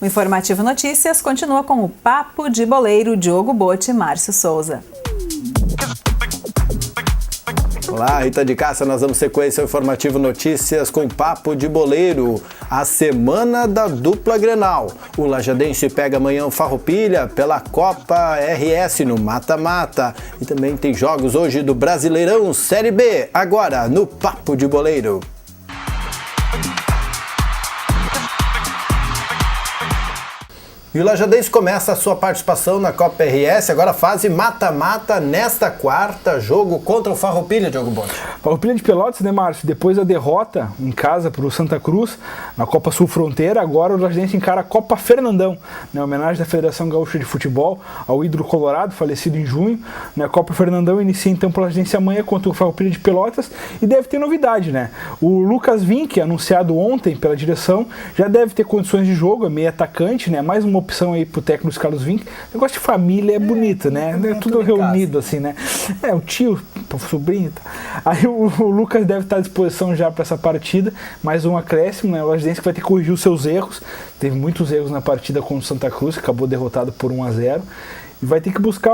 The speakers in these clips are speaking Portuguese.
O Informativo Notícias continua com o Papo de Boleiro, Diogo Botti e Márcio Souza. Olá, Rita de Cássia, nós damos sequência ao Informativo Notícias com Papo de Boleiro. A semana da dupla Grenal. O Lajadense pega amanhã o Farroupilha pela Copa RS no mata-mata. E também tem jogos hoje do Brasileirão Série B, agora no Papo de Boleiro. E o Lajadense começa a sua participação na Copa RS, agora fase mata-mata nesta quarta, jogo contra o Farroupilha, Diogo Botti. Farroupilha de Pelotas, né, Márcio? Depois da derrota em casa para o Santa Cruz, na Copa Sul Fronteira, agora o Lajadense encara a Copa Fernandão, né, homenagem da Federação Gaúcha de Futebol ao ídolo colorado, falecido em junho. Né, a Copa Fernandão inicia então para o Lajadense amanhã contra o Farroupilha de Pelotas e deve ter novidade, né? O Lucas Vinck, anunciado ontem pela direção, já deve ter condições de jogo, é meio atacante, né? Mais uma opção aí pro técnico Carlos Vinck. O negócio de família é bonito, né? É tudo reunido assim, né? O tio, o sobrinho. Tá. Aí o Lucas deve estar à disposição já para essa partida. Mais um acréscimo, né? O Lajadense vai ter que corrigir os seus erros. Teve muitos erros na partida contra o Santa Cruz, que acabou derrotado por 1-0. E vai ter que buscar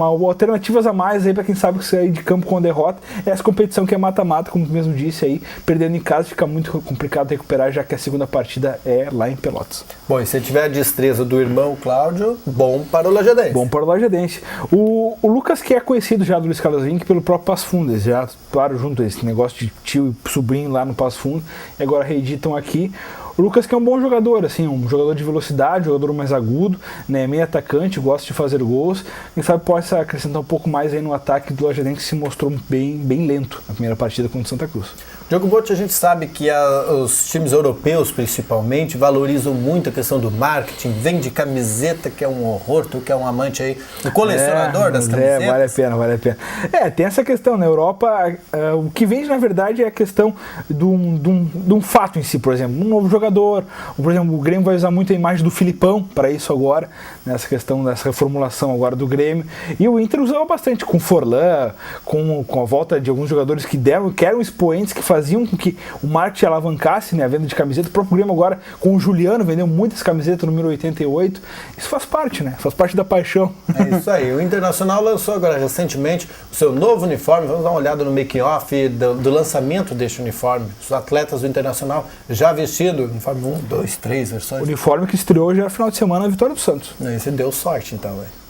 alternativas a mais aí para quem sabe que sair de campo com a derrota. Essa competição que é mata-mata, como mesmo disse aí, perdendo em casa fica muito complicado recuperar, já que a segunda partida é lá em Pelotas. Bom, e se tiver a destreza do irmão Cláudio, bom para o Lajadense. Bom para o Lajadense. O Lucas, que é conhecido já do Luiz Carlos Vinck pelo próprio Passo Fundo, já, claro, junto a esse negócio de tio e sobrinho lá no Passo Fundo, e agora reeditam aqui. O Lucas, que é um bom jogador, assim, um jogador de velocidade, jogador mais agudo, né, meio atacante, gosta de fazer gols. Quem sabe possa acrescentar um pouco mais aí no ataque do Lajadense, que se mostrou bem lento na primeira partida contra o Santa Cruz. Diogo Botti, a gente sabe que os times europeus, principalmente, valorizam muito a questão do marketing, vende camiseta, que é um horror, tu que é um amante aí, um colecionador das camisetas. Vale a pena. Tem essa questão, na Europa, o que vende, na verdade, é a questão de um fato em si, por exemplo, um novo jogador, por exemplo, o Grêmio vai usar muito a imagem do Filipão para isso agora, nessa questão dessa reformulação agora do Grêmio, e o Inter usava bastante com Forlan, com a volta de alguns jogadores que eram expoentes, que faziam com que o marketing alavancasse, né, a venda de camiseta. O próprio Grêmio agora, com o Juliano, vendeu muitas camisetas, número 88, isso faz parte, né, faz parte da paixão. É isso aí, o Internacional lançou agora recentemente o seu novo uniforme, vamos dar uma olhada no making-off do lançamento deste uniforme, os atletas do Internacional já vestidos, uniforme 1, 2, 3 versões. O uniforme que estreou já no final de semana na Vitória do Santos. Esse deu sorte então, velho.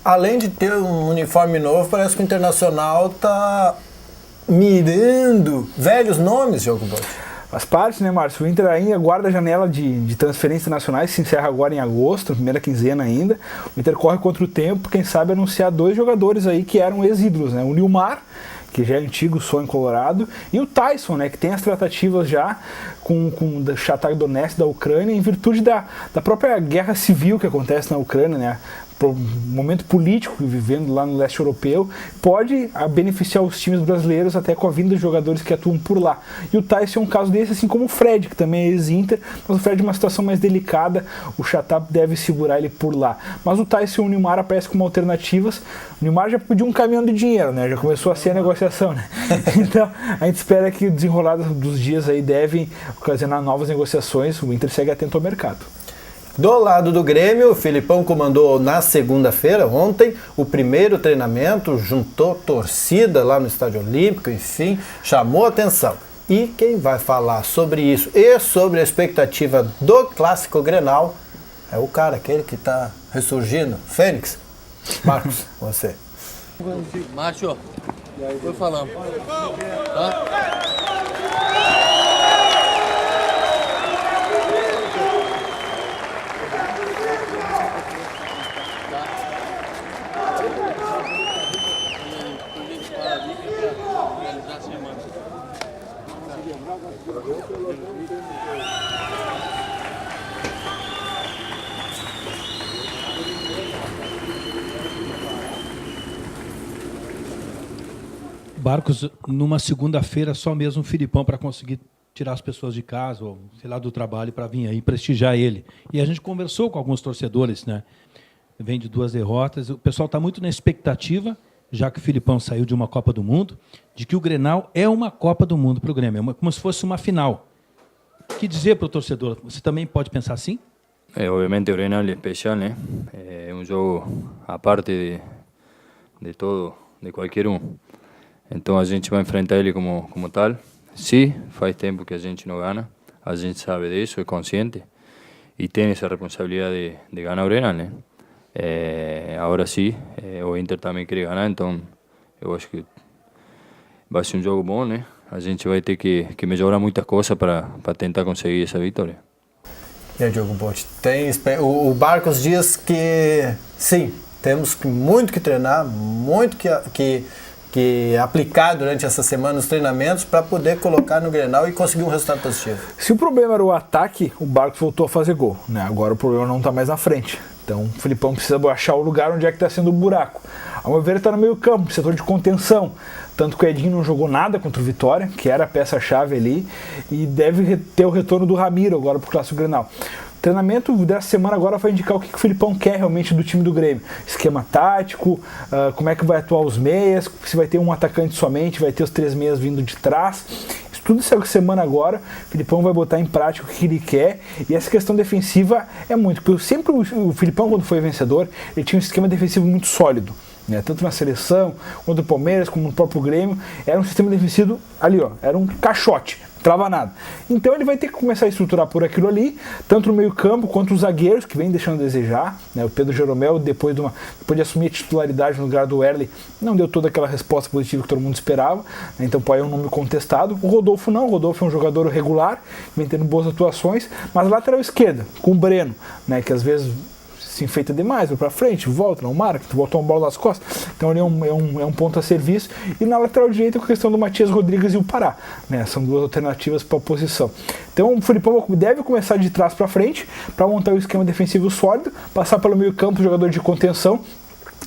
Além de ter um uniforme novo, parece que o Internacional tá mirando velhos nomes, Diogo Botti. Faz parte, né, Márcio? O Inter ainda guarda a janela de transferências nacionais, se encerra agora em agosto, primeira quinzena ainda. O Inter corre contra o tempo, quem sabe anunciar 2 jogadores aí que eram ex-ídolos, né? O Nilmar, que já é antigo, sonho colorado, e o Tyson, né, que tem as tratativas já com o Shakhtar Donetsk da Ucrânia, em virtude da própria guerra civil que acontece na Ucrânia, né, momento político vivendo lá no leste europeu, pode beneficiar os times brasileiros até com a vinda de jogadores que atuam por lá. E o Tyson é um caso desse, assim como o Fred, que também é ex-Inter, mas o Fred é uma situação mais delicada, o Shakhtar deve segurar ele por lá. Mas o Tyson e o Neymar aparecem como alternativas. O Neymar já pediu um caminhão de dinheiro, né? Já começou a ser a negociação, né? Então, a gente espera que o desenrolar dos dias aí devem ocasionar novas negociações. O Inter segue atento ao mercado. Do lado do Grêmio, o Filipão comandou na segunda-feira, ontem, o primeiro treinamento, juntou torcida lá no Estádio Olímpico, enfim, chamou atenção. E quem vai falar sobre isso e sobre a expectativa do Clássico Grenal é o cara, aquele que está ressurgindo, Fênix. Marcos, você. Márcio, foi falando. Tá? Barcos, numa segunda-feira, só mesmo o Filipão para conseguir tirar as pessoas de casa, ou sei lá, do trabalho, para vir aí prestigiar ele. E a gente conversou com alguns torcedores, né? Vem de 2 derrotas. O pessoal está muito na expectativa, já que o Filipão saiu de uma Copa do Mundo, de que o Grenal é uma Copa do Mundo para o Grêmio, como se fosse uma final. O que dizer para o torcedor? Você também pode pensar assim? Obviamente o Grenal é especial, né? É um jogo à parte de todo, de qualquer um. Então a gente vai enfrentar ele como tal. Sim, faz tempo que a gente não ganha, a gente sabe disso, é consciente e tem essa responsabilidade de ganhar o Grenal, né? Agora sim, o Inter também quer ganhar, então eu acho que vai ser um jogo bom, né? A gente vai ter que melhorar muitas coisas para tentar conseguir essa vitória. E aí, Diogo Botti, o Barcos diz que sim, temos muito que treinar, muito que aplicar durante essa semana nos treinamentos para poder colocar no Grenal e conseguir um resultado positivo. Se o problema era o ataque, o Barcos voltou a fazer gol, né? Agora o problema não está mais na frente. Então o Filipão precisa achar o lugar onde é que está sendo o buraco. Ao meu ver, ele está no meio campo, setor de contenção. Tanto que o Edinho não jogou nada contra o Vitória, que era a peça-chave ali, e deve ter o retorno do Ramiro agora para o Clássico Grenal. O treinamento dessa semana agora vai indicar o que o Filipão quer realmente do time do Grêmio. Esquema tático, como é que vai atuar os meias, se vai ter um atacante somente, vai ter os 3 meias vindo de trás. Isso tudo essa semana agora, o Filipão vai botar em prática o que ele quer. E essa questão defensiva é muito, porque sempre o Filipão, quando foi vencedor, ele tinha um esquema defensivo muito sólido. Né, tanto na seleção, quanto no Palmeiras, como no próprio Grêmio, era um sistema defensivo ali, ó, era um caixote, não trava nada. Então ele vai ter que começar a estruturar por aquilo ali, tanto no meio campo, quanto os zagueiros, que vem deixando a desejar, né, o Pedro Jeromel, depois de assumir a titularidade no lugar do Erle, não deu toda aquela resposta positiva que todo mundo esperava, né, então pode é um nome contestado. O Rodolfo não, o Rodolfo é um jogador regular, vem tendo boas atuações, mas lateral esquerda, com o Breno, né, que às vezes se enfeita demais, vai pra frente, volta, não marca, volta uma bola nas costas, então ele é um ponto a serviço. E na lateral direita com a questão do Matias Rodrigues e o Pará, né? São 2 alternativas para a posição. Então o Filipão deve começar de trás para frente para montar o esquema defensivo sólido, passar pelo meio campo, jogador de contenção,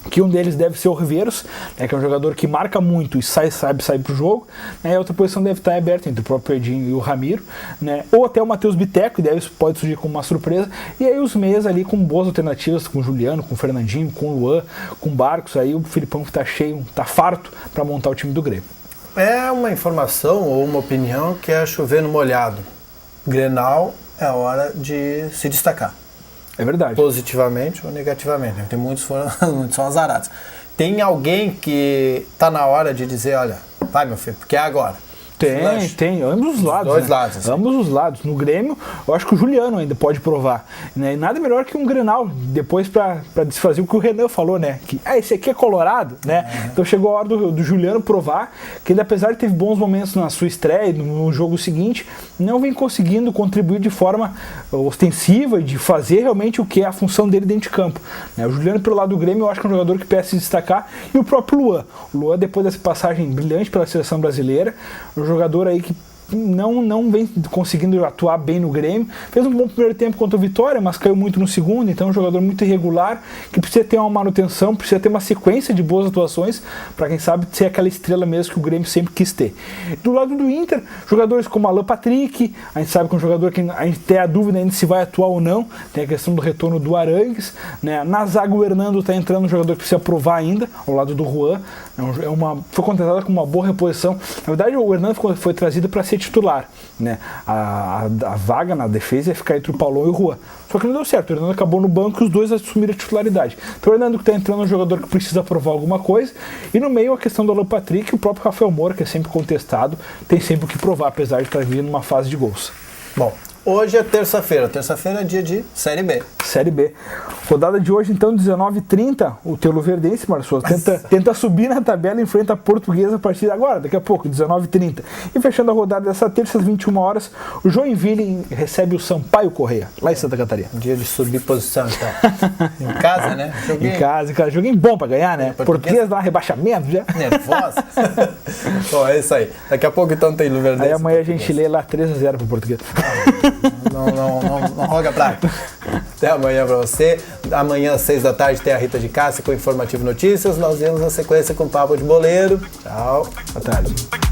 que um deles deve ser o Riveiros, né, que é um jogador que marca muito e sabe sair pro jogo, né, e a outra posição deve estar aberta entre o próprio Edinho e o Ramiro, né, ou até o Matheus Bitteco, e pode surgir como uma surpresa, e aí os meias ali com boas alternativas, com o Juliano, com o Fernandinho, com o Luan, com o Barcos, aí o Filipão tá cheio, tá farto para montar o time do Grêmio. É uma informação ou uma opinião que é chover no molhado. Grenal é a hora de se destacar. É verdade. Positivamente ou negativamente. Tem muitos são azarados. Tem alguém que está na hora de dizer, olha, vai meu filho, porque é agora. Tem. Ambos os lados. Dois lados. Assim. Ambos os lados. No Grêmio, eu acho que o Juliano ainda pode provar. Né? E nada melhor que um Grenal, depois pra desfazer o que o Renan falou, né? Que esse aqui é colorado, né? Então chegou a hora do Juliano provar que ele, apesar de ter bons momentos na sua estreia, no jogo seguinte, não vem conseguindo contribuir de forma ostensiva e de fazer realmente o que é a função dele dentro de campo. Né? O Juliano, pelo lado do Grêmio, eu acho que é um jogador que precisa se destacar, e o próprio Luan. O Luan, depois dessa passagem brilhante pela seleção brasileira, um jogador aí que não vem conseguindo atuar bem no Grêmio. Fez um bom primeiro tempo contra o Vitória, mas caiu muito no segundo, então é um jogador muito irregular, que precisa ter uma manutenção, precisa ter uma sequência de boas atuações para, quem sabe, ser aquela estrela mesmo que o Grêmio sempre quis ter. Do lado do Inter, jogadores como Alan Patrick, a gente sabe que é um jogador que a gente tem a dúvida ainda se vai atuar ou não, tem a questão do retorno do Arangues, né? Na zaga o Hernando está entrando, um jogador que precisa provar ainda, ao lado do Juan, foi contratado com uma boa reposição. Na verdade, o Hernando foi trazido para ser titular, né? A vaga na defesa ia ficar entre o Paulão e o Juan. Só que não deu certo, o Hernando acabou no banco e os dois assumiram a titularidade. Então o Hernando que está entrando é um jogador que precisa provar alguma coisa, e no meio a questão do Alan Patrick, o próprio Rafael Moura, que é sempre contestado, tem sempre o que provar, apesar de estar vindo numa fase de gols. Bom, hoje é terça-feira. Terça-feira é dia de Série B. Série B. Rodada de hoje, então, 19h30, o teu Luverdense, Marçoso, tenta subir na tabela e enfrenta a Portuguesa a partir de agora, daqui a pouco, 19h30. E fechando a rodada dessa terça, às 21 horas, o Joinville recebe o Sampaio Correia, lá em Santa Catarina. Dia de subir posição, então. Em casa, né? Em casa, cara. Joguinho bom pra ganhar, né? Portuguesa dá um rebaixamento já. Nervosa. Bom, é isso aí. Daqui a pouco, então, tem Luverdense. Aí amanhã a gente lê lá 3-0 pro Portuguesa. Não roga praga. Até amanhã pra você. Amanhã às 6 da tarde tem a Rita de Cássia com o Informativo Notícias. Nós vemos na sequência com o Papo de Boleiro. Tchau. Boa tarde.